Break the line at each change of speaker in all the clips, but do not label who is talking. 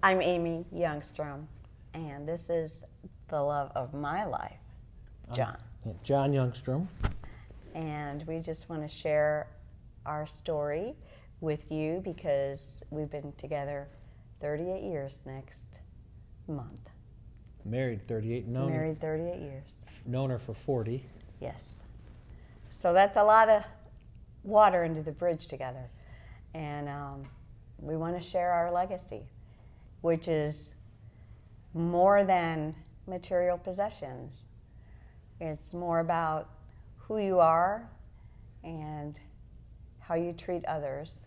I'm Amy Youngstrom, and this is the love of my life, John.
John Youngstrom.
And we just want to share our story with you because we've been together 38 years next month.
Married 38,
Married 38 years.
known her for 40.
Yes. So that's a lot of water into the bridge together. And we want to share our legacy, which is more than material possessions. It's more about who you are and how you treat others.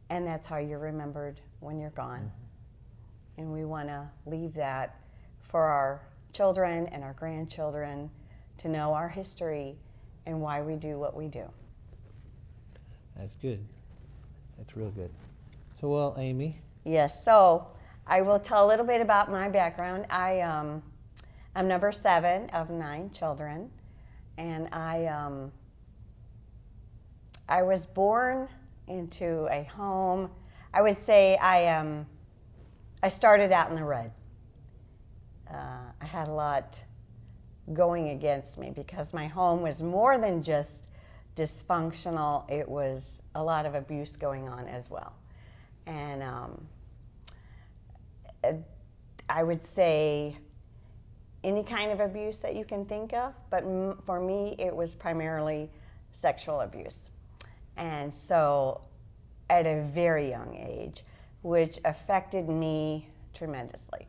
And that's how you're remembered when you're gone. Mm-hmm. And we want to leave that for our children and our grandchildren to know our history and why we do what we do.
That's good. That's real good. So, well, Amy.
Yes, so I will tell a little bit about my background. I'm number 7 of 9 children, and I was born into a home. I would say I started out in the red. I had a lot going against me because my home was more than just dysfunctional. It was a lot of abuse going on as well. And I would say any kind of abuse that you can think of, but for me it was primarily sexual abuse. And so at a very young age, which affected me tremendously.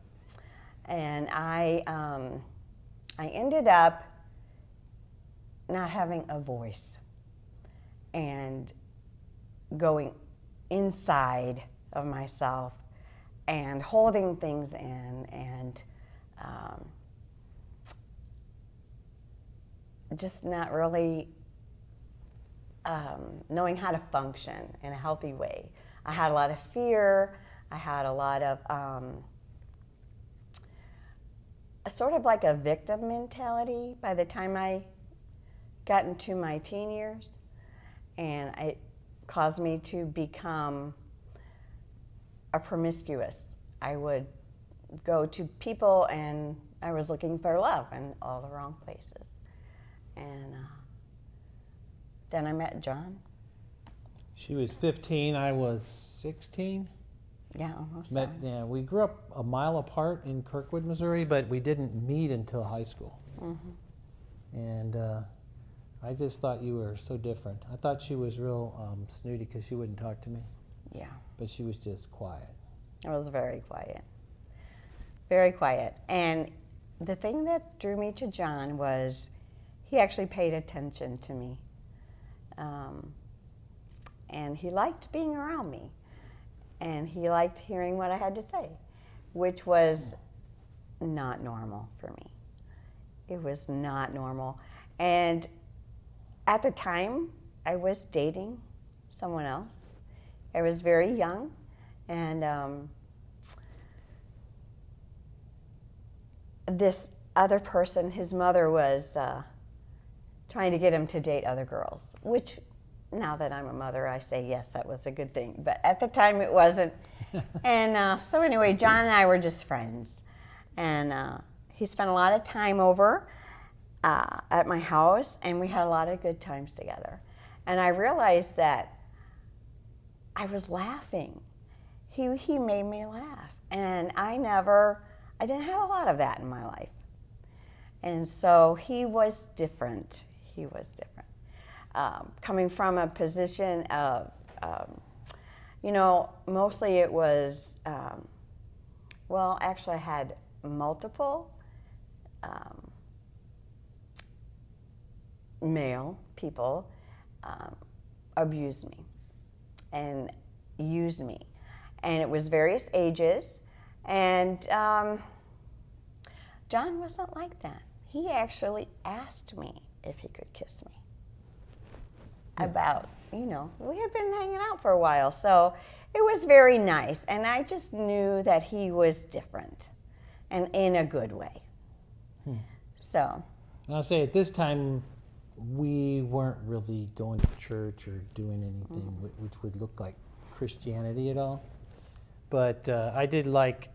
And I ended up not having a voice and going inside of myself and holding things in and just not really knowing how to function in a healthy way. I had a lot of fear. I had a lot of sort of like a victim mentality by the time I got into my teen years, and it caused me to become a promiscuous. I would go to people and I was looking for love in all the wrong places. And then I met John.
She was 15, I was 16.
Yeah, almost.
We grew up a mile apart in Kirkwood, Missouri, but we didn't meet until high school. Mm-hmm. And I just thought you were so different. I thought she was real snooty because she wouldn't talk to me.
Yeah.
But she was just quiet.
I was very quiet. Very quiet. And the thing that drew me to John was he actually paid attention to me. And he liked being around me. And he liked hearing what I had to say, which was not normal for me. It was not normal. And at the time, I was dating someone else. I was very young, and this other person, his mother was trying to get him to date other girls, which now that I'm a mother, I say, yes, that was a good thing. But at the time, it wasn't. And so anyway, John and I were just friends. And he spent a lot of time over at my house, and we had a lot of good times together. And I realized that I was laughing. He made me laugh. And I didn't have a lot of that in my life. And so he was different. He was different. Coming from a position of, mostly it was, actually I had multiple male people abuse me and use me. And it was various ages. And John wasn't like that. He actually asked me if he could kiss me. About, we had been hanging out for a while, so it was very nice. And I just knew that he was different and in a good way. So.
And I'll say at this time, we weren't really going to church or doing anything which would look like Christianity at all. But I did like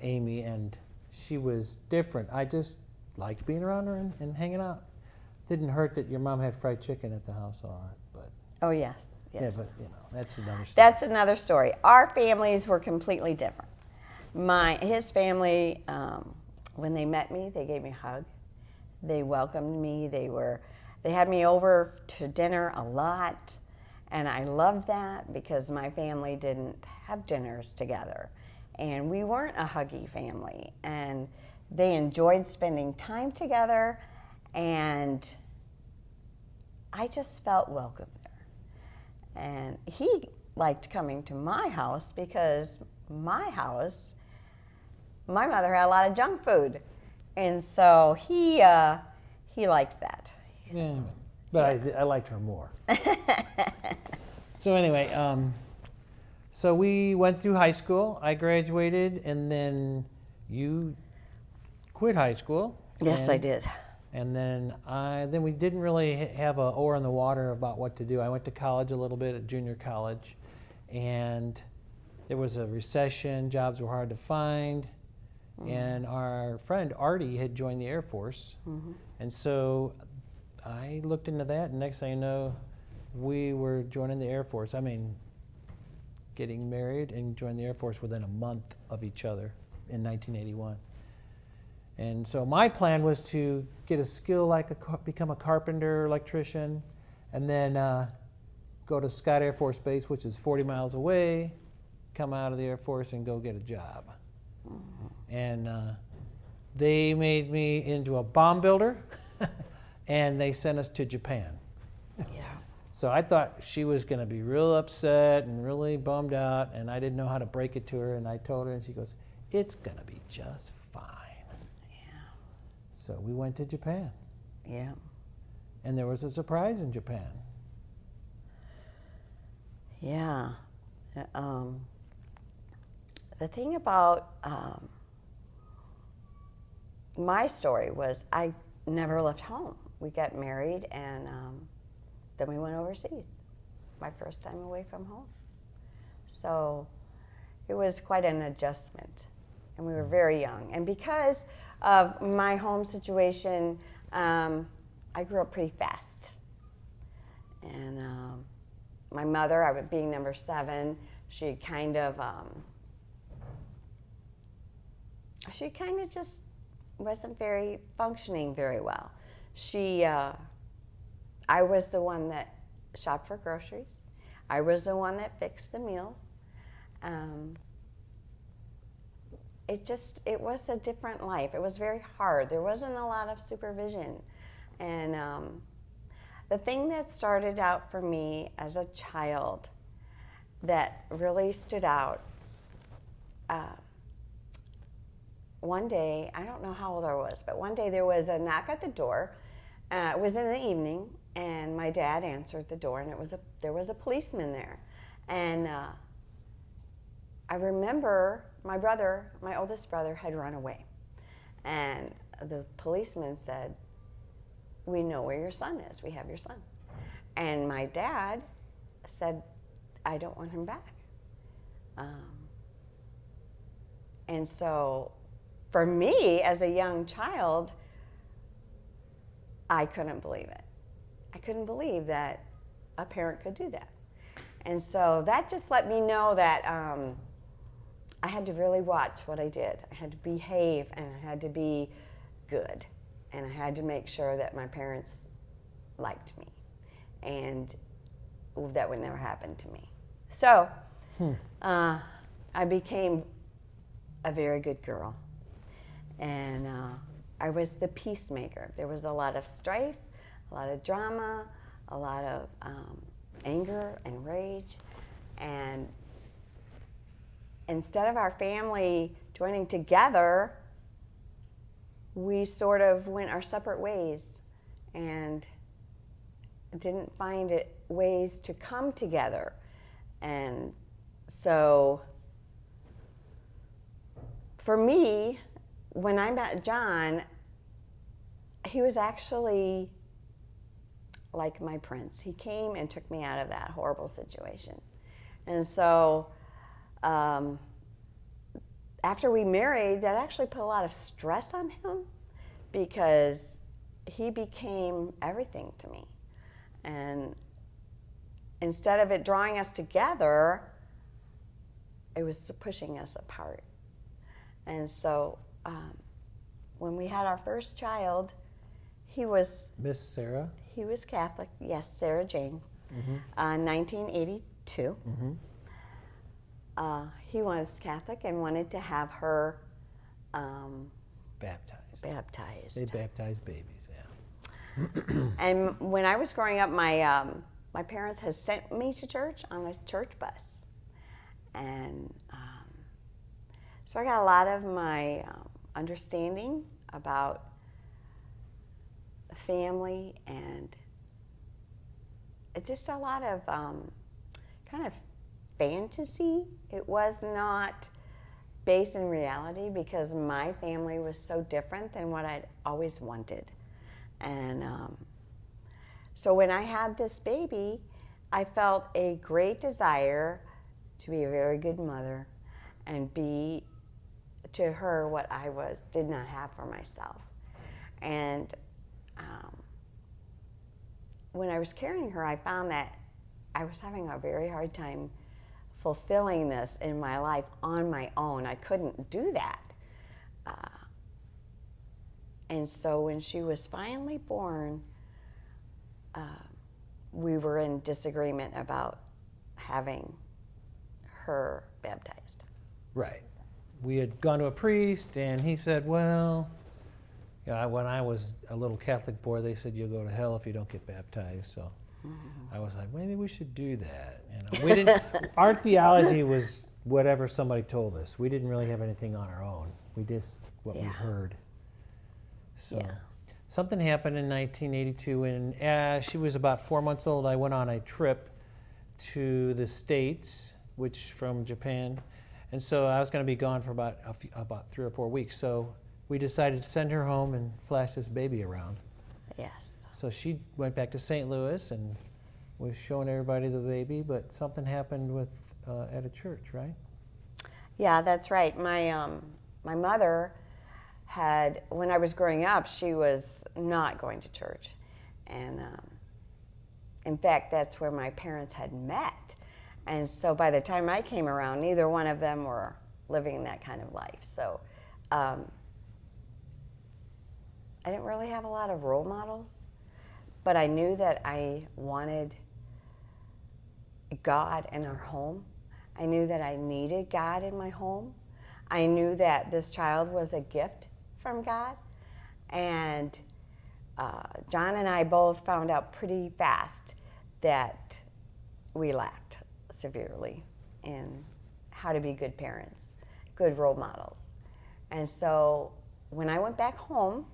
Amy, and she was different. I just liked being around her and hanging out. Didn't hurt that your mom had fried chicken at the house a lot, but
Oh, yes,
yeah,
yes.
but that's another story.
That's another story. Our families were completely different. His family, when they met me, they gave me a hug. They welcomed me. They had me over to dinner a lot, and I loved that because my family didn't have dinners together, and we weren't a huggy family. And they enjoyed spending time together, and I just felt welcome there. And he liked coming to my house because my mother had a lot of junk food, and so he liked that.
Yeah, but I liked her more. So anyway, so we went through high school. I graduated, and then you quit high school.
Yes, I did.
And then we didn't really have a oar in the water about what to do. I went to college a little bit at junior college, and there was a recession. Jobs were hard to find, and our friend Artie had joined the Air Force, and so I looked into that, and next thing you know, we were joining the Air Force. I mean, getting married and joining the Air Force within a month of each other in 1981. And so my plan was to get a skill become a carpenter, electrician, and then go to Scott Air Force Base, which is 40 miles away, come out of the Air Force and go get a job. And they made me into a bomb builder, and they sent us to Japan.
Yeah.
So I thought she was going to be real upset and really bummed out, and I didn't know how to break it to her, and I told her, and she goes, "It's going to be just fine." So we went to Japan.
Yeah.
And there was a surprise in Japan.
Yeah. The thing about my story was I never left home. We got married, and then we went overseas. My first time away from home. So it was quite an adjustment, and we were very young. And because of my home situation, I grew up pretty fast. And my mother, being number 7, she kind of just wasn't functioning very well. I was the one that shopped for groceries. I was the one that fixed the meals. It was a different life. It was very hard. There wasn't a lot of supervision. And the thing that started out for me as a child that really stood out, one day, I don't know how old I was, but one day there was a knock at the door. It was in the evening, and my dad answered the door, and there was a policeman there. And I remember my oldest brother had run away. And the policeman said, "We know where your son is. We have your son." And my dad said, "I don't want him back." And so for me, as a young child, I couldn't believe it. I couldn't believe that a parent could do that. And so that just let me know that I had to really watch what I did. I had to behave, and I had to be good. And I had to make sure that my parents liked me. And that would never happen to me. So I became a very good girl. And I was the peacemaker. There was a lot of strife, a lot of drama, a lot of anger and rage. And instead of our family joining together, we sort of went our separate ways and didn't find ways to come together. And so for me, when I met John, he was actually like my prince. He came and took me out of that horrible situation. And so after we married, that actually put a lot of stress on him because he became everything to me. And instead of it drawing us together, it was pushing us apart. And so when we had our first child, he was
Miss Sarah?
He was Catholic, yes, Sarah Jane, 1982. He was Catholic and wanted to have her baptized.
They baptize babies, yeah.
And when I was growing up, my parents had sent me to church on a church bus. And so I got a lot of my understanding about family and just a lot of kind of fantasy. It was not based in reality because my family was so different than what I'd always wanted. And so when I had this baby, I felt a great desire to be a very good mother and be to her what I did not have for myself. And when I was carrying her, I found that I was having a very hard time fulfilling this in my life on my own. I couldn't do that. And so when she was finally born, we were in disagreement about having her baptized.
Right. We had gone to a priest, and he said, well, when I was a little Catholic boy, they said you'll go to hell if you don't get baptized. So I was like, maybe we should do that. We didn't. Our theology was whatever somebody told us. We didn't really have anything on our own. We just what we heard. So something happened in 1982, and she was about 4 months old. I went on a trip to the States, which from Japan, and so I was going to be gone for about 3 or 4 weeks. So we decided to send her home and flash this baby around.
Yes.
So she went back to St. Louis and was showing everybody the baby, but something happened with at a church, right?
Yeah, that's right. My mother had, when I was growing up, she was not going to church. And in fact, that's where my parents had met. And so by the time I came around, neither one of them were living that kind of life. So I didn't really have a lot of role models, but I knew that I wanted God in our home. I knew that I needed God in my home. I knew that this child was a gift from God. And John and I both found out pretty fast that we lacked severely in how to be good parents, good role models. And so when I went back home,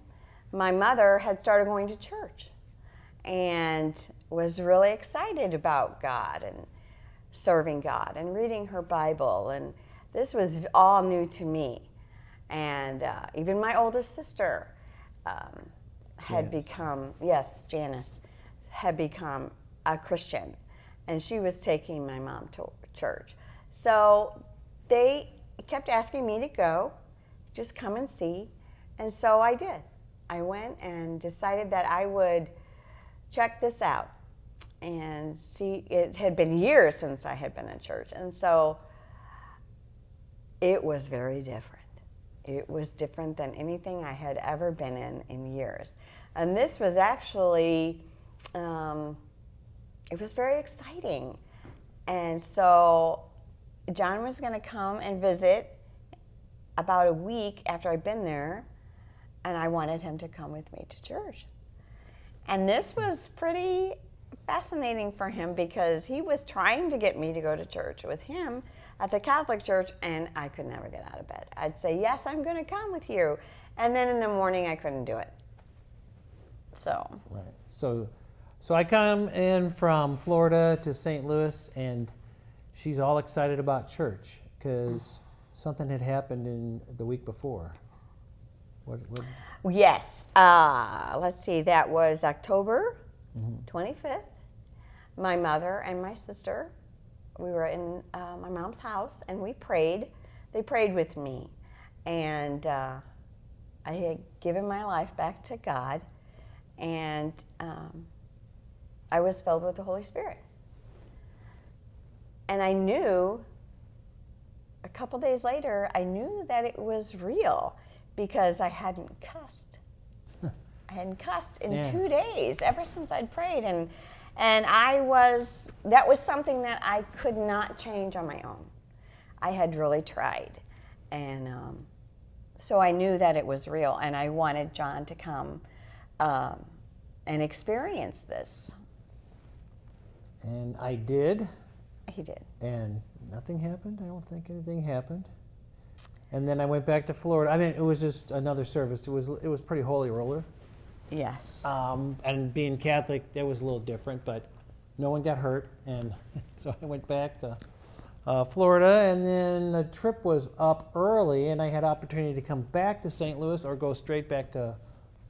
my mother had started going to church and was really excited about God and serving God and reading her Bible. And this was all new to me. And even my oldest sister had become, Janice, had become a Christian. And she was taking my mom to church. So they kept asking me to go, just come and see. And so I did. I went and decided that I would check this out and see. It had been years since I had been in church. And so it was very different. It was different than anything I had ever been in years. And this was actually, it was very exciting. And so John was going to come and visit about a week after I'd been there, and I wanted him to come with me to church. And this was pretty fascinating for him because he was trying to get me to go to church with him at the Catholic church, and I could never get out of bed. I'd say, yes, I'm going to come with you. And then in the morning, I couldn't do it. So.
Right. So I come in from Florida to St. Louis, and she's all excited about church because something had happened in the week before. What?
Yes. Let's see. That was October 25th. My mother and my sister, we were in my mom's house, and we prayed. They prayed with me. And I had given my life back to God, and I was filled with the Holy Spirit. And I knew, a couple days later, I knew that it was real because I hadn't cussed. I hadn't cussed in 2 days ever since I'd prayed. And that was something that I could not change on my own. I had really tried. And so I knew that it was real, and I wanted John to come and experience this.
And I did.
He did.
And nothing happened. I don't think anything happened. And then I went back to Florida. I mean, it was just another service. It was pretty holy roller.
Yes.
And being Catholic, that was a little different, but no one got hurt. And so I went back to Florida, and then the trip was up early, and I had opportunity to come back to St. Louis or go straight back to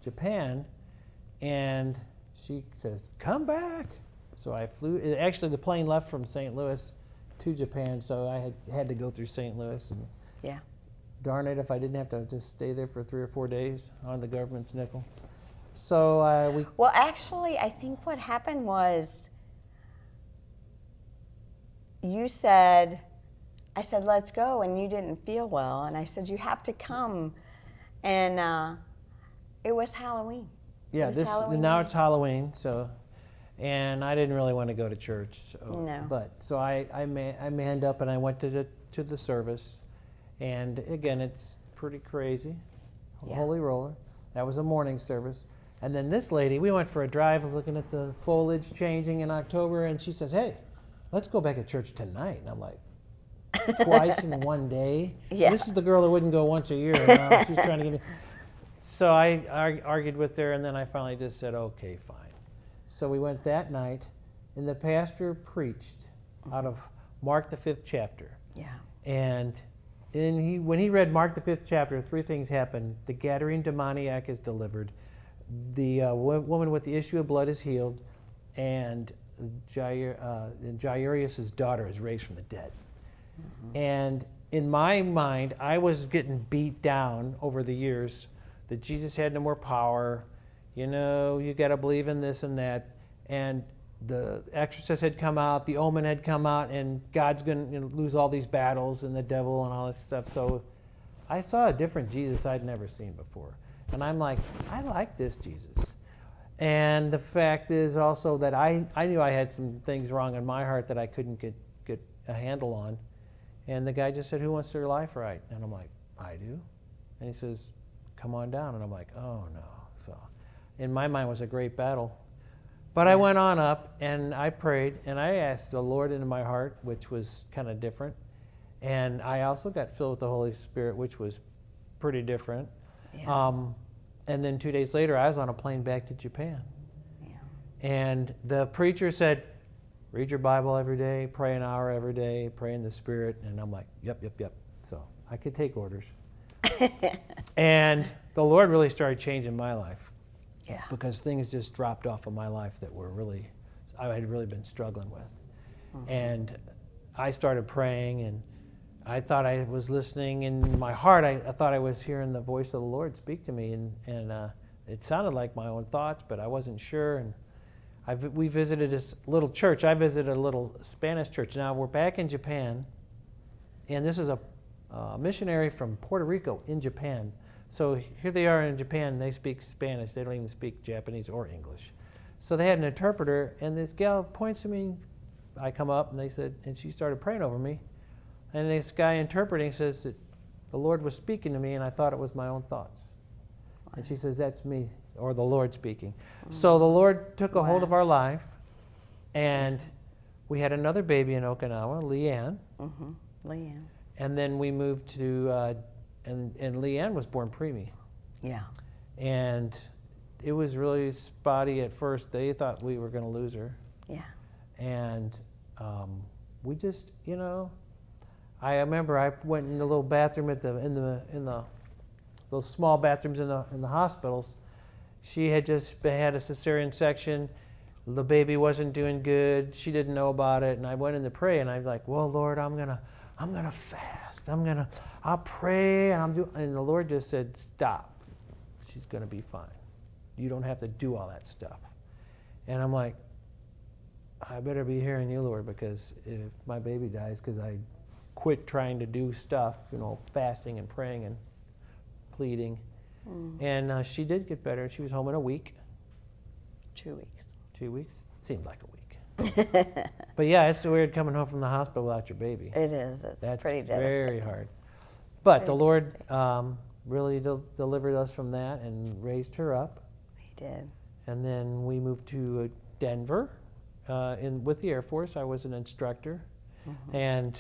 Japan. And she says, "Come back." So I flew. Actually, the plane left from St. Louis to Japan, so I had to go through St. Louis. And
Yeah.
darn it if I didn't have to just stay there for 3 or 4 days on the government's nickel. So we.
Well, actually, I think what happened was I said, "Let's go," and you didn't feel well. And I said, "You have to come." And it was Halloween.
Yeah,
It was Halloween
now
night.
it's Halloween, so, and I didn't really want to go to church. So,
No.
But so I manned up and I went to the service, and again it's pretty crazy,
Yeah.
holy roller. That was a morning service, and then this lady, we went for a drive, looking at the foliage changing in October, and she says, "Hey, let's go back to church tonight." And I'm like, twice in one day.
Yeah.
This is the girl that wouldn't go once a year. Now she's trying to get me. So I argued with her, and then I finally just said, "Okay, fine." So we went that night, and the pastor preached out of Mark the 5th chapter.
Yeah.
And when he read Mark the 5th chapter, 3 things happened. The Gadarene demoniac is delivered, the woman with the issue of blood is healed, and Jairus' daughter is raised from the dead. Mm-hmm. And in my mind, I was getting beat down over the years that Jesus had no more power. You know, you got to believe in this and that. And the exorcist had come out, the omen had come out, and God's going to lose all these battles and the devil and all this stuff. So I saw a different Jesus I'd never seen before. And I'm like, I like this Jesus. And the fact is also that I knew I had some things wrong in my heart that I couldn't get a handle on. And the guy just said, "Who wants their life right?" And I'm like, "I do." And he says, "Come on down." And I'm like, "Oh no." So in my mind it was a great battle. But I went on up and I prayed and I asked the Lord into my heart, which was kind of different. And I also got filled with the Holy Spirit, which was pretty different.
Yeah.
And then 2 days later, I was on a plane back to Japan.
Yeah.
And the preacher said, "Read your Bible every day, pray an hour every day, pray in the Spirit." And I'm like, yep. So I could take orders. And the Lord really started changing my life.
Yeah.
Because things just dropped off of my life that I had really been struggling with. Mm-hmm. And I started praying, and I thought I was listening in my heart. I thought I was hearing the voice of the Lord speak to me, and it sounded like my own thoughts, but I wasn't sure. And we visited this little church. I visited a little Spanish church. Now we're back in Japan, and this is a missionary from Puerto Rico in Japan. So here they are in Japan, and they speak Spanish. They don't even speak Japanese or English. So they had an interpreter, and this gal points to me. I come up, and she started praying over me. And this guy interpreting says that the Lord was speaking to me, and I thought it was my own thoughts. Wow. And she says, "That's me," or the Lord speaking. Mm-hmm. So the Lord took a hold of our life, and we had another baby in Okinawa, Leanne.
Mm-hmm. Leanne.
And then we moved to, and Leanne was born preemie.
Yeah.
And it was really spotty at first. They thought we were going to lose her.
Yeah.
And we just, I remember I went in the little bathroom in the those small bathrooms in the hospitals. She had just had a cesarean section. The baby wasn't doing good. She didn't know about it, and I went in to pray, and I was like, "Well, Lord, I'm I'm going to fast. I'll pray, and the Lord just said, stop. She's going to be fine. You don't have to do all that stuff. And I'm like, I better be hearing you, Lord, because if my baby dies because I quit trying to do stuff, fasting and praying and pleading. And she did get better. She was home in a week.
2 weeks.
2 weeks? Seemed like a week. But yeah, it's weird coming home from the hospital without your baby.
It is. That's pretty devastating.
Very hard. But
Pretty
the Lord really delivered us from that and raised her up.
He did.
And then we moved to Denver with the Air Force. I was an instructor. And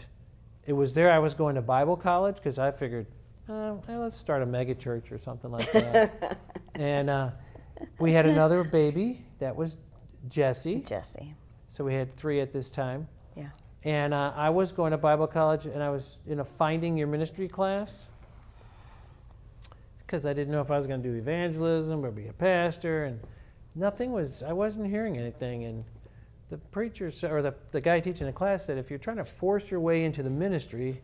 it was there I was going to Bible college because I figured, let's start a mega church or something like that. And we had another baby. That was Jesse. So we had 3 at this time.
Yeah.
And I was going to Bible college, and I was in a Finding Your Ministry class because I didn't know if I was going to do evangelism or be a pastor, and I wasn't hearing anything. And the preacher, or the guy teaching the class said, if you're trying to force your way into the ministry,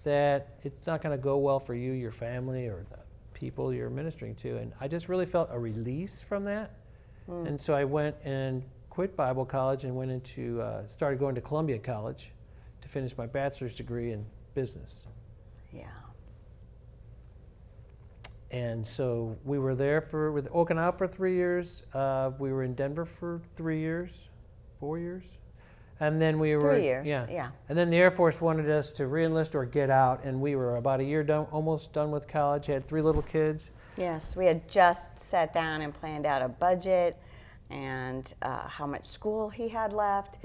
that it's not going to go well for you, your family, or the people you're ministering to. And I just really felt a release from that. And so I went and quit Bible college and went started going to Columbia College to finish my bachelor's degree in business.
Yeah.
And so we were there with Okinawa for 3 years. We were in Denver for 3 years, 4 years. And then we were
3 years, yeah.
And then the Air Force wanted us to re-enlist or get out, and we were about a year almost done with college. Had 3 little kids.
Yes, we had just sat down and planned out a budget and how much school he had left,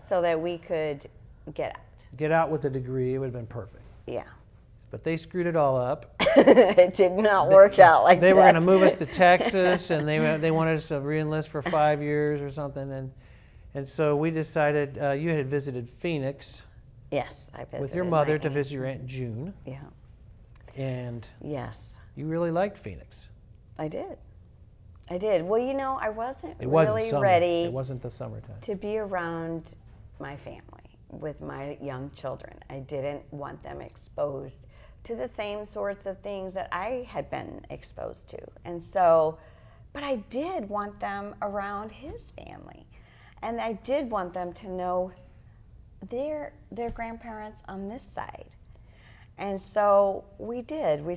so that we could get out.
Get out with a degree. It would have been perfect.
Yeah.
But they screwed it all up.
It did not work out like that.
They were going to move us to Texas, and they wanted us to re-enlist for 5 years or something. And so we decided, you had visited Phoenix.
Yes, I visited
with your mother to visit your Aunt June.
Yeah.
And
yes,
you really liked Phoenix.
I did. Well, I wasn't
really
ready.
It wasn't the summertime.
To be around my family with my young children. I didn't want them exposed to the same sorts of things that I had been exposed to. And so, but I did want them around his family. And I did want them to know their grandparents on this side. And so we did. We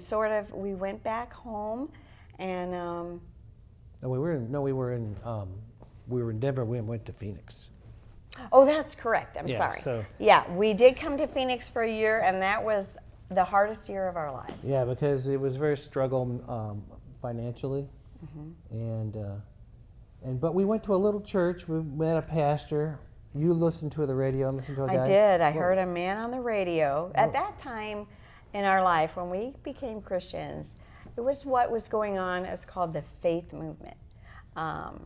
went back home, and
we were in Denver. We went to Phoenix.
Oh, that's correct. I'm sorry.
So,
yeah, we did come to Phoenix for a year, and that was the hardest year of our lives.
Yeah, because it was very struggle financially, but we went to a little church. We met a pastor. You listened to the radio and listened to a guy?
I did. I heard a man on the radio. At that time in our life, when we became Christians, it was what was going on. It was called the faith movement.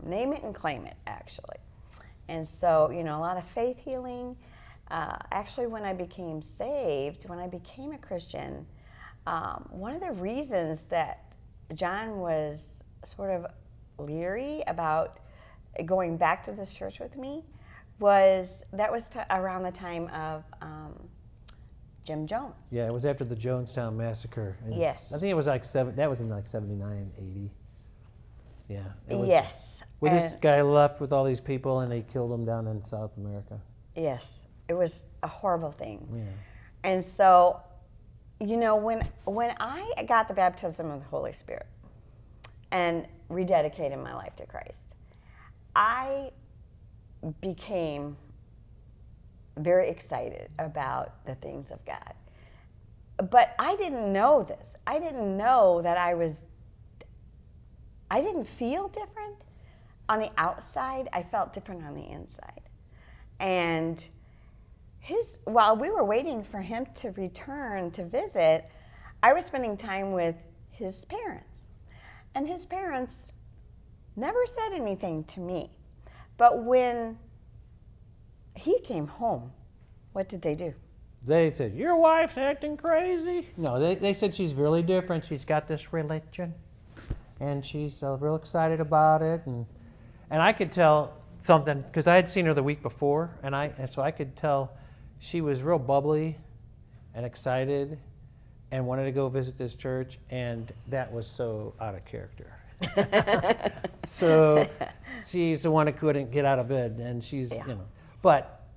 Name it and claim it, actually. And so, a lot of faith healing. Actually, when I became saved, when I became a Christian, one of the reasons that John was sort of leery about going back to this church with me was around the time of Jim Jones.
Yeah, it was after the Jonestown massacre. And
yes.
I think it was that was in like 79, 80. Yeah.
Yes.
Where this guy left with all these people and they killed him down in South America.
Yes. It was a horrible thing.
Yeah.
And so, when I got the baptism of the Holy Spirit and rededicated my life to Christ, I became very excited about the things of God. But I didn't know this. I didn't know that I didn't feel different on the outside. I felt different on the inside. And while we were waiting for him to return to visit, I was spending time with his parents. And his parents never said anything to me. But when he came home, what did they do?
They said, your wife's acting crazy. No, they said she's really different. She's got this religion, and she's real excited about it. And I could tell something, because I had seen her the week before, and so I could tell she was real bubbly, and excited and wanted to go visit this church, and that was so out of character. So she's the one who couldn't get out of bed, and she's, but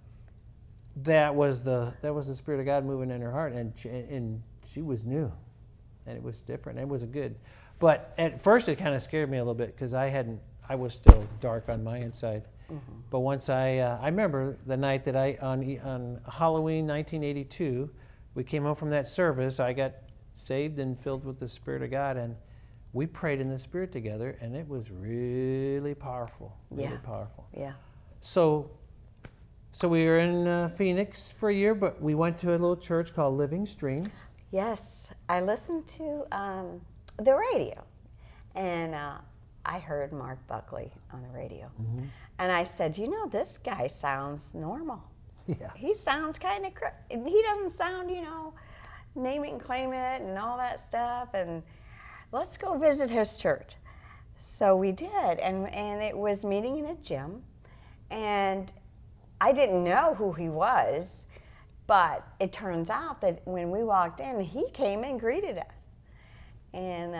that was the Spirit of God moving in her heart, and she was new, and it was different. It was good, but at first it kind of scared me a little bit because I was still dark on my inside. Mm-hmm. But once I remember the night that on Halloween 1982, we came home from that service. I got saved and filled with the Spirit of God, and we prayed in the Spirit together, and it was really powerful. Really powerful.
Yeah. So
we were in Phoenix for a year, but we went to a little church called Living Streams.
Yes, I listened to the radio, and I heard Mark Buckley on the radio. Mm-hmm. And I said, this guy sounds normal.
Yeah.
He sounds kind of, he doesn't sound, name it and claim it and all that stuff. And let's go visit his church. So we did, and it was meeting in a gym. And I didn't know who he was, but it turns out that when we walked in, he came and greeted us and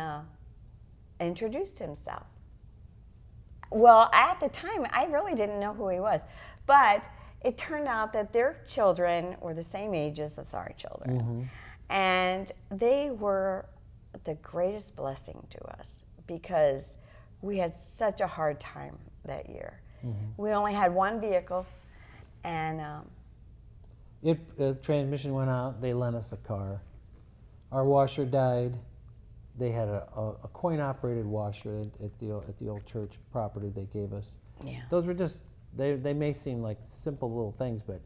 introduced himself. Well, at the time, I really didn't know who he was, but it turned out that their children were the same ages as our children, mm-hmm. and they were the greatest blessing to us because we had such a hard time that year. Mm-hmm. We only had one vehicle, and
the transmission went out. They lent us a car. Our washer died. They had a coin-operated washer at the old church property they gave us.
Yeah.
Those were just, they may seem like simple little things, but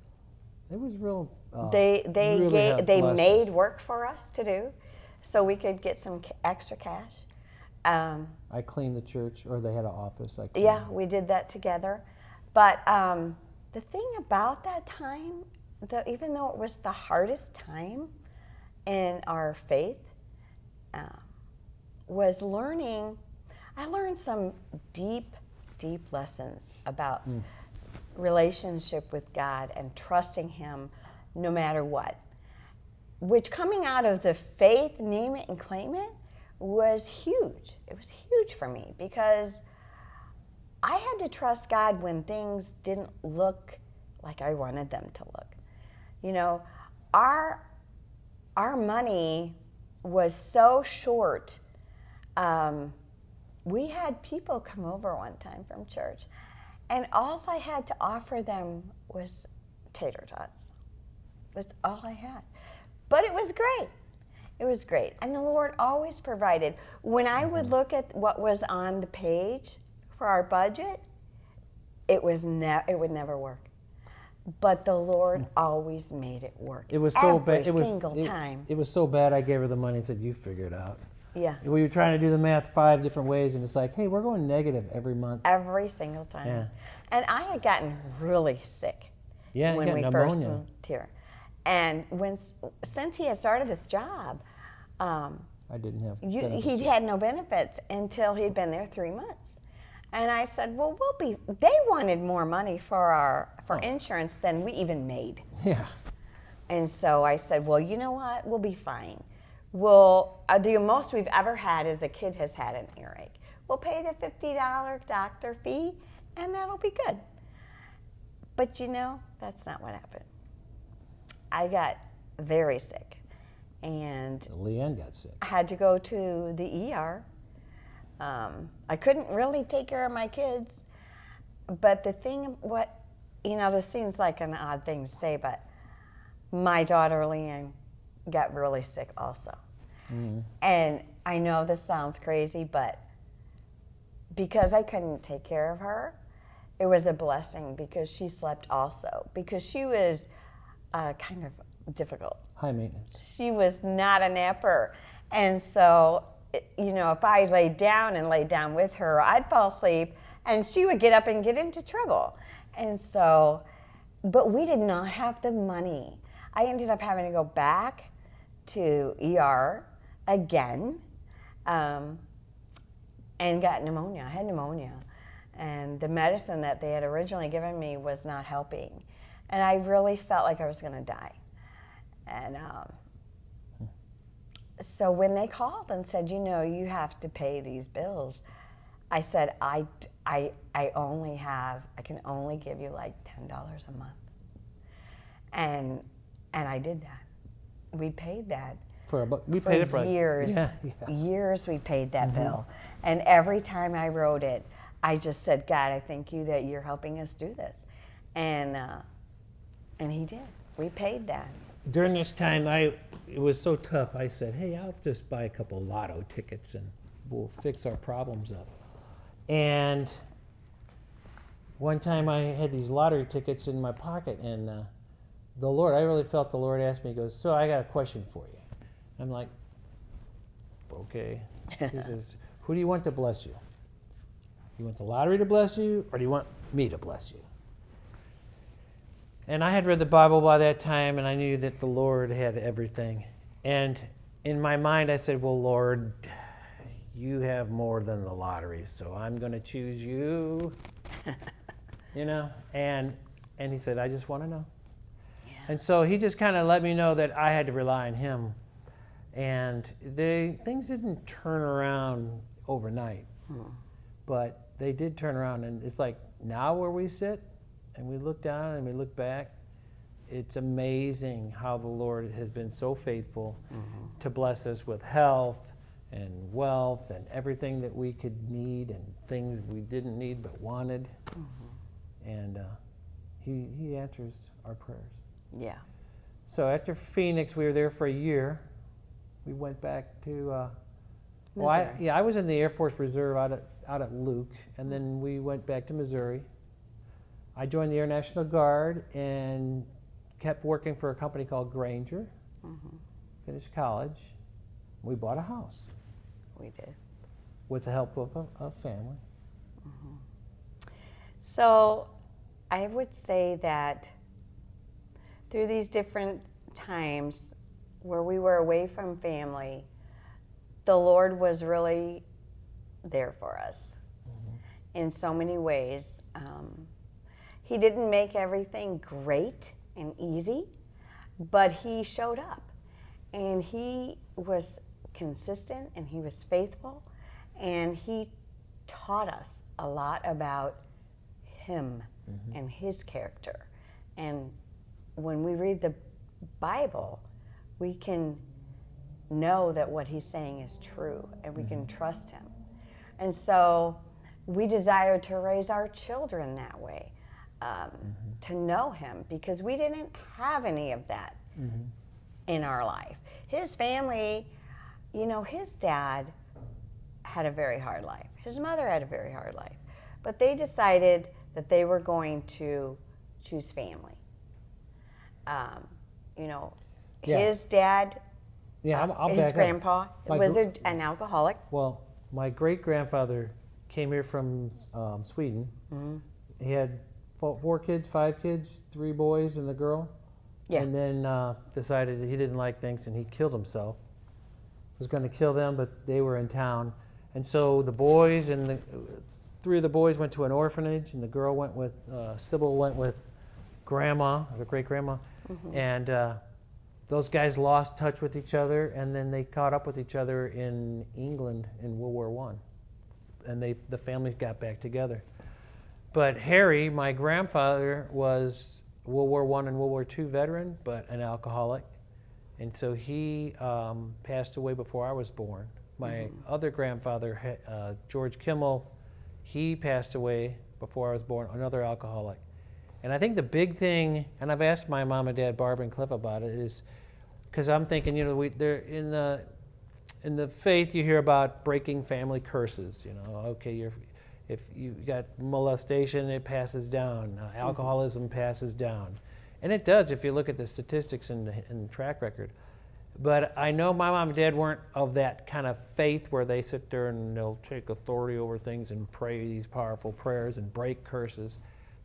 it was real.
They made
us.
Work for us to do, so we could get some extra cash.
I cleaned the church, or they had an office.
We did that together. But the thing about that time, even though it was the hardest time in our faith, was learning. I learned some deep, deep lessons about relationship with God and trusting Him no matter what. Which, coming out of the faith, name it and claim it, was huge. It was huge for me because I had to trust God when things didn't look like I wanted them to look. Our money was so short. We had people come over one time from church, and all I had to offer them was tater tots. That's all I had. But it was great. It was great. And the Lord always provided. When I would look at what was on the page for our budget, it would never work. But the Lord always made it work.
It was so bad.
Every single time.
It was so bad. I gave her the money and said, "You figure it out."
Yeah.
We were trying to do the math 5 different ways, and it's like, hey, we're going negative every month.
Every single time.
Yeah.
And I had gotten really sick.
Yeah,
when we
pneumonia.
first moved here. And since he had started this job,
I didn't have benefits.
He had no benefits until he'd been there 3 months. And I said, well, they wanted more money for insurance than we even made.
Yeah.
And so I said, well, you know what? We'll be fine. The most we've ever had is a kid has had an earache. We'll pay the $50 doctor fee, and that'll be good. But that's not what happened. I got very sick, and
Leanne got sick.
I had to go to the ER. I couldn't really take care of my kids, but the thing, this seems like an odd thing to say, but my daughter Leanne got really sick also. Mm. And I know this sounds crazy, but because I couldn't take care of her, it was a blessing because she slept also, because she was kind of difficult.
High maintenance.
She was not a napper. And so, if I laid down with her, I'd fall asleep and she would get up and get into trouble. And so, but we did not have the money. I ended up having to go back to ER again and got pneumonia. I had pneumonia. And the medicine that they had originally given me was not helping. And I really felt like I was going to die. And so when they called and said, you know, you have to pay these bills, I said, I can only give you like $10 a month. And I did that. We paid that.
We paid it for
years.
Yeah.
Years we paid that bill. And every time I wrote it, I just said, God, I thank you that you're helping us do this. And he did. We paid that.
During this time, it was so tough. I said, hey, I'll just buy a couple lotto tickets and we'll fix our problems up. And one time I had these lottery tickets in my pocket, and I really felt the Lord asked me, he goes, so I got a question for you. I'm like, okay. He says, who do you want to bless you? You want the lottery to bless you, or do you want me to bless you? And I had read the Bible by that time, and I knew that the Lord had everything. And in my mind, I said, well, Lord, you have more than the lottery, so I'm going to choose you. You know? And he said, I just want to know. Yeah. And so he just kind of let me know that I had to rely on him. And things didn't turn around overnight, but they did turn around. And it's like now where we sit and we look down and we look back, it's amazing how the Lord has been so faithful to bless us with health and wealth and everything that we could need and things we didn't need but wanted. And he answers our prayers. Yeah. So after Phoenix, we were there for a year. We went back to, I was in the Air Force Reserve out at Luke, and then we went back to Missouri. I joined the Air National Guard and kept working for a company called Granger. Finished college. We bought a house.
We did.
With the help of a family.
So I would say that through these different times where we were away from family, the Lord was really there for us in so many ways. He didn't make everything great and easy, but he showed up, and he was consistent, and he was faithful, and he taught us a lot about him and his character. And when we read the Bible, we can know that what he's saying is true, and we can trust him. And so we desire to raise our children that way, to know him, because we didn't have any of that in our life. His family, you know, his dad had a very hard life. His mother had a very hard life. But they decided that they were going to choose family. You know, his dad, his grandpa was an alcoholic.
Well, my great-grandfather came here from Sweden. He had 4 kids, 5 kids, 3 boys and a girl. And then decided that he didn't like things, and he killed himself. Was going to kill them, but they were in town. And so the boys and 3 of the boys went to an orphanage, and the girl went with, Sybil went with grandma, her great-grandma. And those guys lost touch with each other, and then they caught up with each other in England in World War I. And the families got back together. But Harry, my grandfather, was World War I and World War II veteran, but an alcoholic. And so he passed away before I was born. My other grandfather, George Kimmel, he passed away before I was born, another alcoholic. And I think the big thing, and I've asked my mom and dad, Barbara and Cliff, about it, is because I'm thinking, you know, they're in the faith you hear about breaking family curses. You know, okay, if you got molestation, it passes down. Alcoholism passes down, and it does if you look at the statistics and the track record. But I know my mom and dad weren't of that kind of faith where they sit there and they'll take authority over things and pray these powerful prayers and break curses.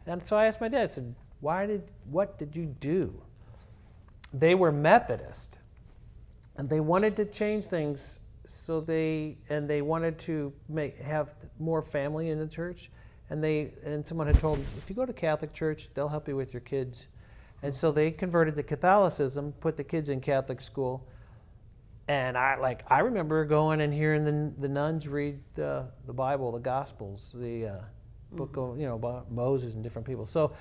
And so I asked my dad, I said, what did you do? They were Methodist, and they wanted to change things, so they wanted to have more family in the church. And someone had told them, if you go to Catholic church, they'll help you with your kids. And so they converted to Catholicism, put the kids in Catholic school. And I remember going and hearing the nuns read the Bible, the Gospels, the book of, about Moses and different people. So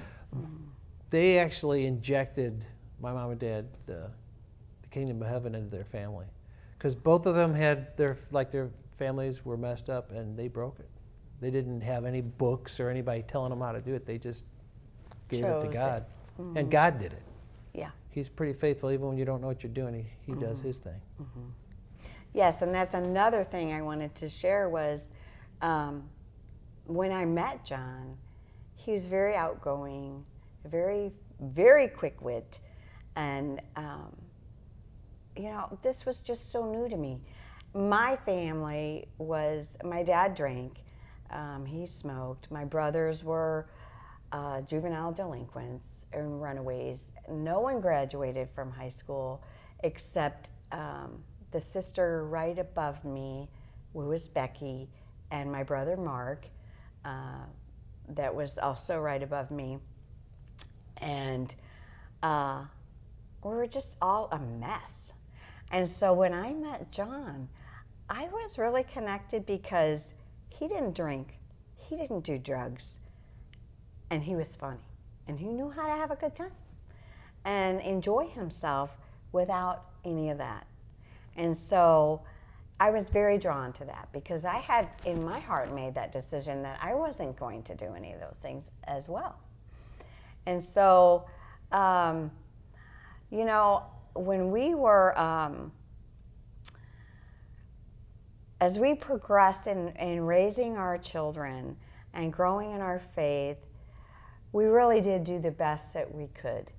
they actually injected my mom and dad the kingdom of heaven into their family, because both of them had their families were messed up and they broke it. They didn't have any books or anybody telling them how to do it. They just gave it to God, and God did it.
Yeah.
He's pretty faithful even when you don't know what you're doing. He does his thing.
Yes, and that's another thing I wanted to share was when I met John, he was very outgoing, very, very quick wit, and this was just so new to me. My family my dad drank, he smoked, my brothers were juvenile delinquents and runaways. No one graduated from high school except the sister right above me, who was Becky, and my brother Mark, that was also right above me. And we were just all a mess. And so when I met John, I was really connected because he didn't drink, he didn't do drugs, and he was funny, and he knew how to have a good time and enjoy himself without any of that. And so I was very drawn to that because I had in my heart made that decision that I wasn't going to do any of those things as well. And so, when we were, as we progressed in raising our children and growing in our faith, we really did do the best that we could.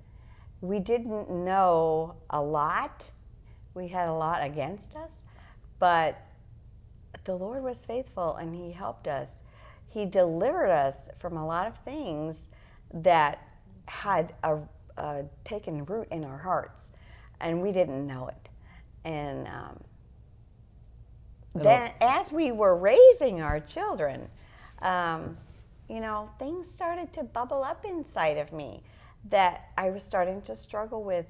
We didn't know a lot. We had a lot against us, but the Lord was faithful and He helped us. He delivered us from a lot of things that had taken root in our hearts, and we didn't know it. And then as we were raising our children, things started to bubble up inside of me that I was starting to struggle with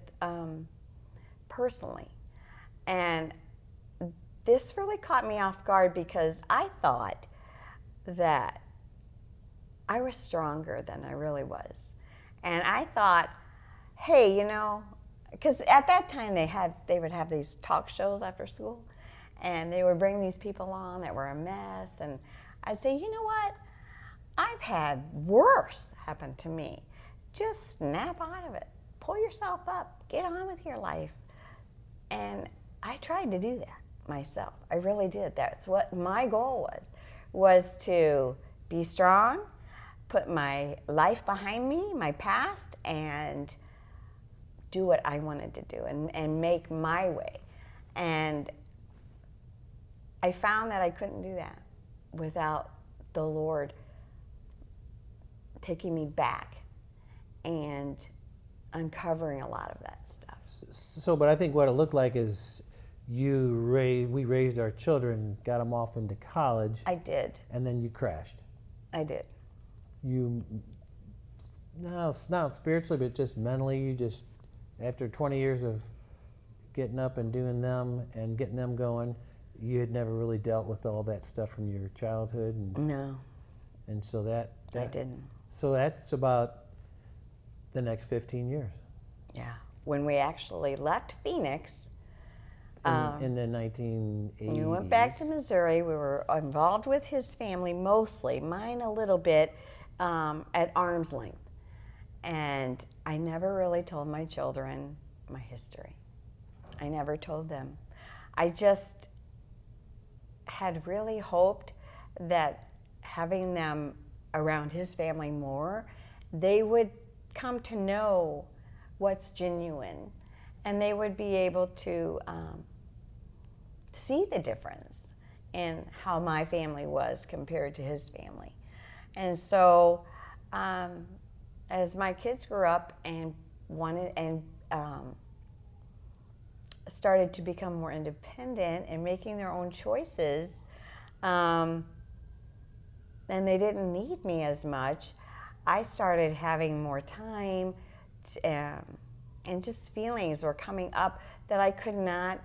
personally. And this really caught me off guard because I thought that I was stronger than I really was. And I thought, hey, because at that time they would have these talk shows after school, and they would bring these people on that were a mess, and I'd say, you know what? I've had worse happen to me. Just snap out of it. Pull yourself up. Get on with your life. And I tried to do that myself. I really did. That's what my goal was to be strong, put my life behind me, my past, and do what I wanted to do and make my way. And I found that I couldn't do that without the Lord taking me back and uncovering a lot of that stuff.
So, but I think what it looked like is we raised our children, got them off into college.
I did.
And then you crashed.
I did.
Not spiritually, but just mentally, you just, after 20 years of getting up and doing them and getting them going, you had never really dealt with all that stuff from your childhood.
No.
And so that
I didn't.
So that's about the next 15 years.
Yeah. When we actually left Phoenix.
In the 1980s.
We went back to Missouri. We were involved with his family mostly, mine a little bit, at arm's length. And I never really told my children my history. I never told them. I just had really hoped that having them around his family more, they would come to know what's genuine, and they would be able to see the difference in how my family was compared to his family. And so as my kids grew up and started to become more independent and making their own choices, and they didn't need me as much, I started having more time, and just feelings were coming up that I could not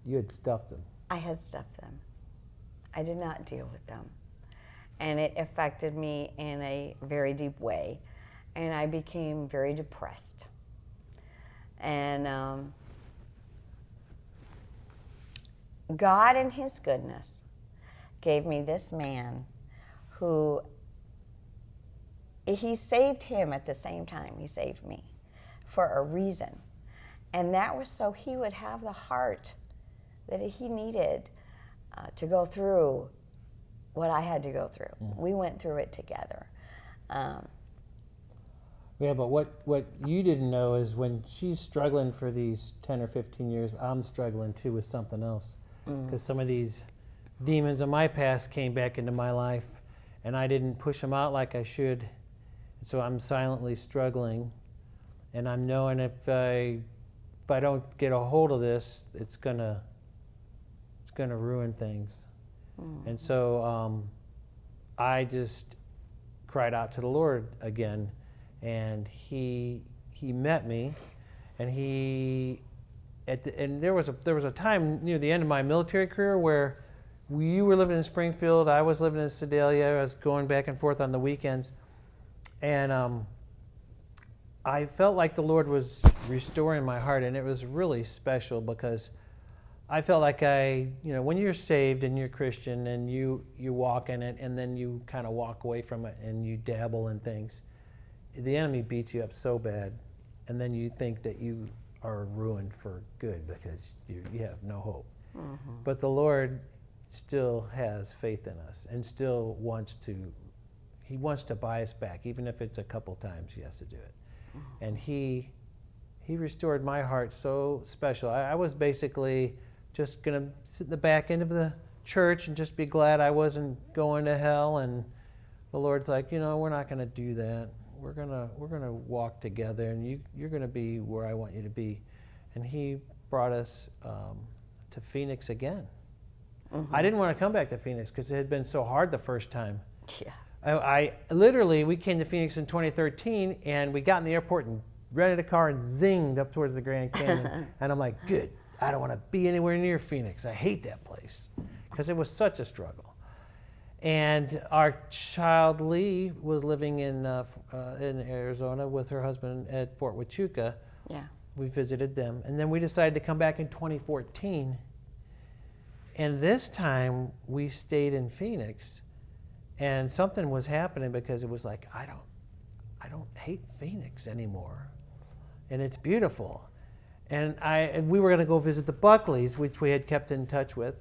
You had stuffed them.
I had stuffed them. I did not deal with them. And it affected me in a very deep way. And I became very depressed. And God in his goodness gave me this man who, he saved him at the same time he saved me for a reason. And that was so he would have the heart that he needed to go through what I had to go through. Mm-hmm. We went through it together.
Yeah, but what you didn't know is when she's struggling for these 10 or 15 years, I'm struggling too with something else. Because some of these demons of my past came back into my life, and I didn't push them out like I should. So I'm silently struggling, and I'm knowing if I don't get a hold of this, it's gonna ruin things. And so I just cried out to the Lord again, and He met me, and and there was a time near the end of my military career where you were living in Springfield, I was living in Sedalia, I was going back and forth on the weekends, and I felt like the Lord was restoring my heart, and it was really special because I felt like when you're saved and you're Christian and you walk in it and then you kind of walk away from it and you dabble in things, the enemy beats you up so bad, and then you think that you are ruined for good because you have no hope. Mm-hmm. But the Lord still has faith in us and still wants to buy us back, even if it's a couple times he has to do it. Mm-hmm. And he restored my heart so special. I was basically just going to sit in the back end of the church and just be glad I wasn't going to hell. And the Lord's like, we're not going to do that. We're gonna walk together, and you're going to be where I want you to be. And he brought us to Phoenix again. Mm-hmm. I didn't want to come back to Phoenix because it had been so hard the first time.
Yeah.
I literally, we came to Phoenix in 2013, and we got in the airport and rented a car and zinged up towards the Grand Canyon. And I'm like, good. I don't want to be anywhere near Phoenix. I hate that place because it was such a struggle. And our child Lee was living in Arizona with her husband at Fort Huachuca.
Yeah.
We visited them, and then we decided to come back in 2014. And this time we stayed in Phoenix, and something was happening because it was like I don't hate Phoenix anymore, and it's beautiful. And we were going to go visit the Buckleys, which we had kept in touch with.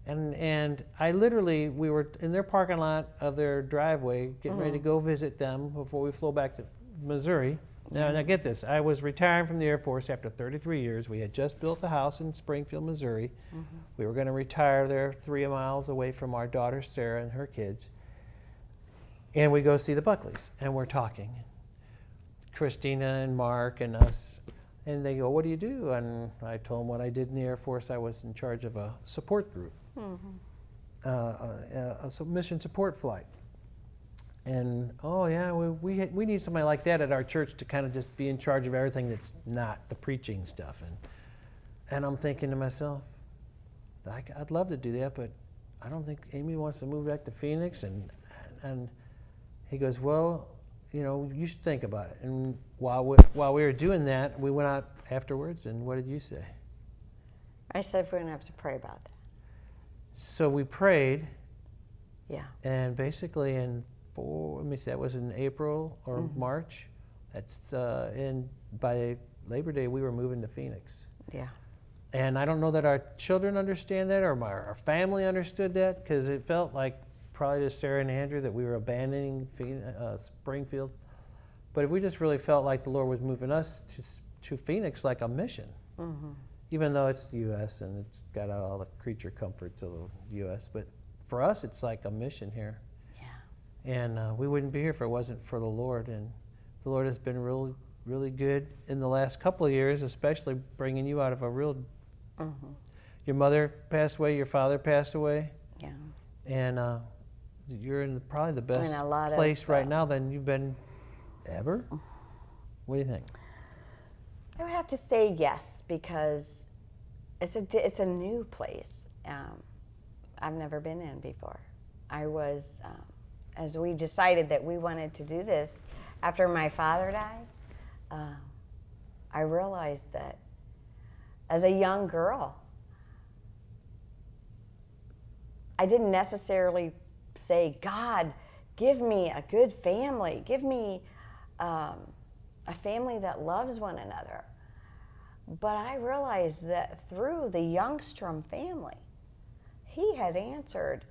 And I literally, we were in their parking lot of their driveway getting ready to go visit them before we flew back to Missouri. Now get this, I was retiring from the Air Force after 33 years. We had just built a house in Springfield, Missouri. Mm-hmm. We were going to retire there 3 miles away from our daughter Sarah and her kids. And we go see the Buckleys, and we're talking. Christina and Mark and us. And they go, what do you do? And I told them what I did in the Air Force. I was in charge of a support group, a mission support flight. And, we need somebody like that at our church to kind of just be in charge of everything that's not the preaching stuff. And I'm thinking to myself, I'd love to do that, but I don't think Amy wants to move back to Phoenix. And he goes, well, you should think about it. And while we were doing that, we went out afterwards, and what did you say?
I said we're going to have to pray about that. So
we prayed.
Yeah.
And basically that was in April or March. That's by Labor Day, we were moving to Phoenix.
Yeah.
And I don't know that our children understand that or our family understood that, because it felt like probably to Sarah and Andrew that we were abandoning Springfield. But we just really felt like the Lord was moving us to Phoenix like a mission. Mm-hmm. Even though it's the U.S. and it's got all the creature comforts of the U.S. But for us, it's like a mission here. Yeah. And we wouldn't be here if it wasn't for the Lord. And the Lord has been really, really good in the last couple of years, especially bringing you out of a real... Mm-hmm. Your mother passed away, your father passed away. Yeah. And you're in probably the best place right now than you've been ever. What do you think?
I would have to say yes, because it's a new place. I've never been in before. I was, as we decided that we wanted to do this after my father died, I realized that as a young girl, I didn't necessarily say, God, give me a good family. Give me a family that loves one another. But I realized that through the Youngstrom family, he had answered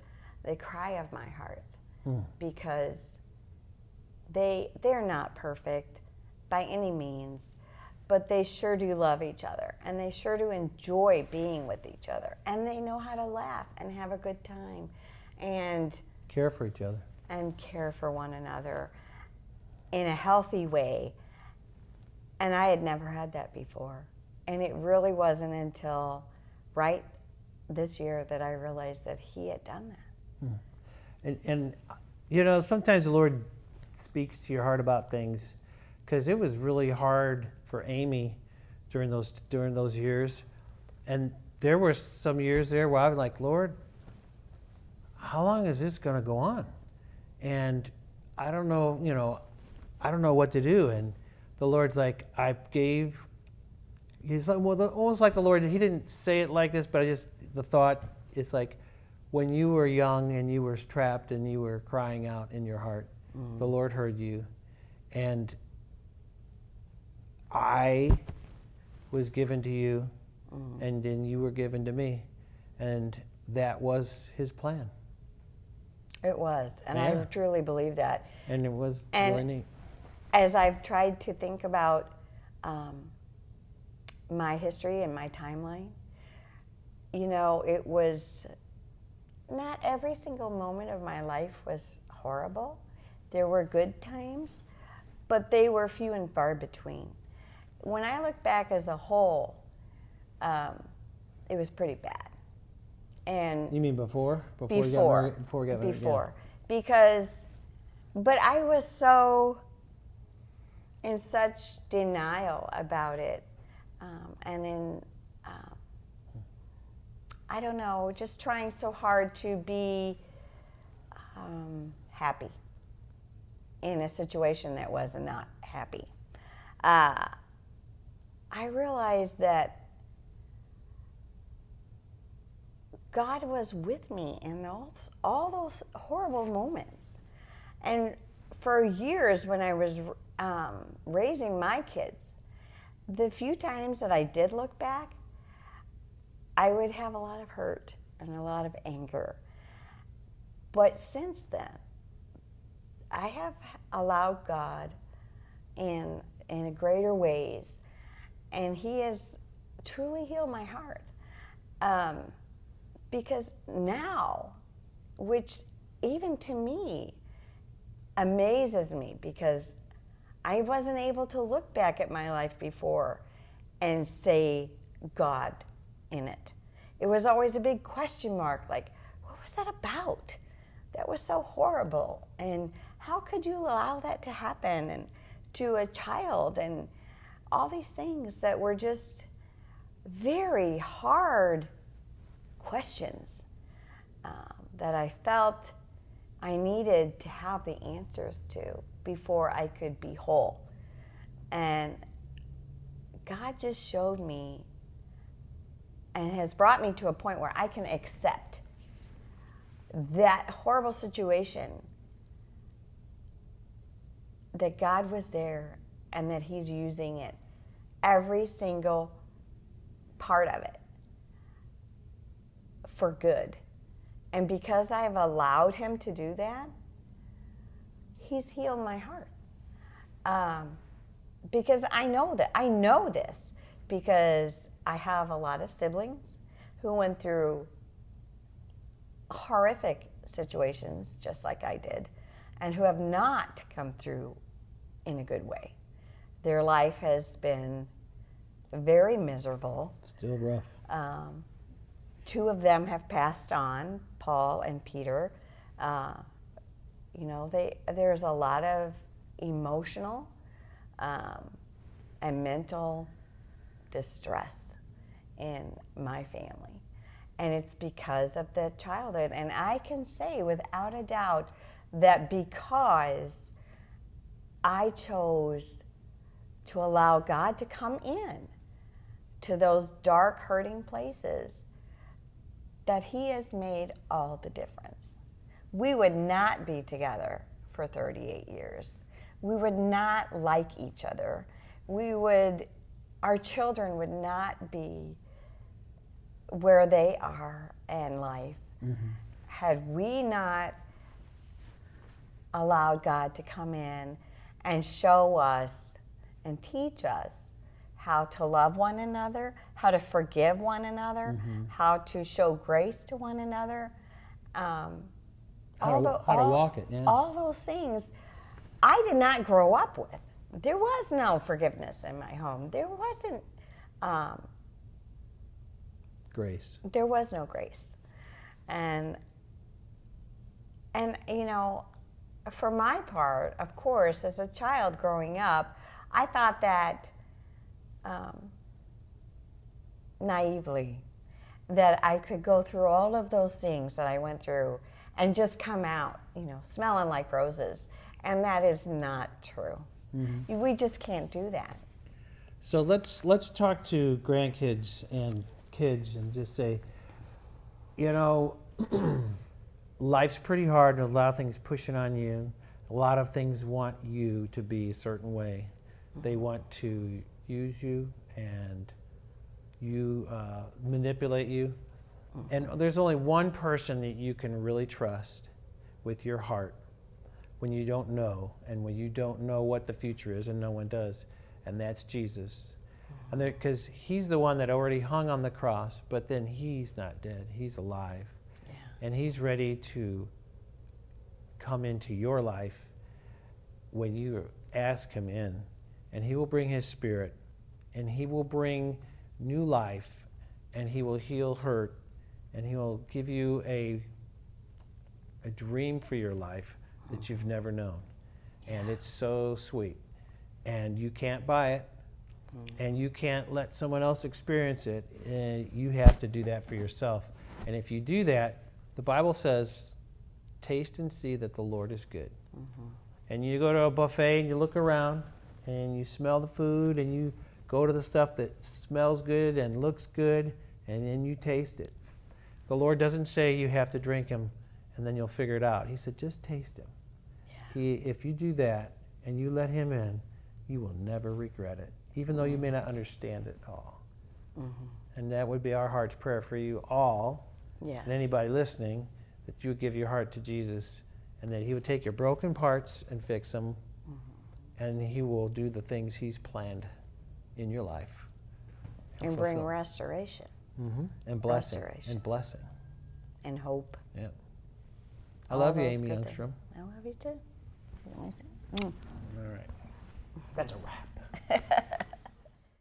the cry of my heart, because they're not perfect by any means, but they sure do love each other, and they sure do enjoy being with each other, and they know how to laugh and have a good time and
care for each other.
And care for one another in a healthy way. And I had never had that before. And it really wasn't until right this year that I realized that he had done that.
And you know, sometimes the Lord speaks to your heart about things, because it was really hard for Amy during those years. And there were some years there where I was like, Lord, how long is this going to go on? And I don't know, I don't know what to do. And the Lord's like, he's like, well, almost like the Lord, he didn't say it like this, but the thought is like, when you were young and you were trapped and you were crying out in your heart, the Lord heard you. And I was given to you, and then you were given to me. And that was his plan.
It was, and
Yeah.
I truly believe that.
And it was
And
really neat.
as I've tried to think about my history and my timeline, it was not every single moment of my life was horrible. There were good times, but they were few and far between. When I look back as a whole, it was pretty bad. And
You mean before?
before,
you got married? Before you got married?
before, because, but I was so in such denial about it, and in, I don't know, just trying so hard to be happy in a situation that was not happy. I realized that God was with me in all those horrible moments. And for years when I was raising my kids, the few times that I did look back, I would have a lot of hurt and a lot of anger. But since then, I have allowed God in greater ways, and he has truly healed my heart. Because now, which even to me amazes me, because I wasn't able to look back at my life before and say God in it. It was always a big question mark, like, what was that about? That was so horrible. And how could you allow that to happen, and to a child, and all these things that were just very hard questions that I felt I needed to have the answers to before I could be whole. And God just showed me and has brought me to a point where I can accept that horrible situation, that God was there and that he's using it, every single part of it, for good. And because I've allowed him to do that, he's healed my heart. Because I know this because I have a lot of siblings who went through horrific situations just like I did, and who have not come through in a good way. Their life has been very miserable.
Still rough.
Two of them have passed on, Paul and Peter. There's a lot of emotional and mental distress in my family. And it's because of the childhood. And I can say without a doubt that because I chose to allow God to come in to those dark, hurting places, that He has made all the difference. We would not be together for 38 years. We would not like each other. Our children would not be where they are in life had we not allowed God to come in and show us and teach us how to love one another, how to forgive one another, how to show grace to one another.
How to walk it, yeah.
All those things I did not grow up with. There was no forgiveness in my home. There wasn't
grace.
There was no grace. And you know, for my part, of course, as a child growing up, I thought that naively that I could go through all of those things that I went through and just come out, you know, smelling like roses. And that is not true. We just can't do that.
So let's talk to grandkids and kids and just say, you know, life's pretty hard and a lot of things pushing on you. A lot of things want you to be a certain way. They want to use you and manipulate you. And there's only one person that you can really trust with your heart when you don't know, and when you don't know what the future is, and no one does, and that's Jesus. And because He's the one that already hung on the cross, but then He's not dead, He's alive. Yeah. And He's ready to come into your life when you ask Him in, and He will bring His Spirit, and He will bring new life, and He will heal hurt, and He will give you a dream for your life that you've never known. And it's so sweet. And you can't buy it, and you can't let someone else experience it. And you have to do that for yourself. And if you do that, the Bible says, taste and see that the Lord is good. And you go to a buffet and you look around and you smell the food and you go to the stuff that smells good and looks good, and then you taste it. The Lord doesn't say you have to drink Him and then you'll figure it out. He said, just taste Him. Yeah. If you do that and you let Him in, you will never regret it, even though you may not understand it all. And that would be our heart's prayer for you all, and anybody listening, that you would give your heart to Jesus, and that He would take your broken parts and fix them, and He will do the things He's planned in your life.
And bring restoration.
And blessing. And blessing.
And hope.
Yeah. I love you, Amy Youngstrom.
I love you too.
All right. That's a wrap.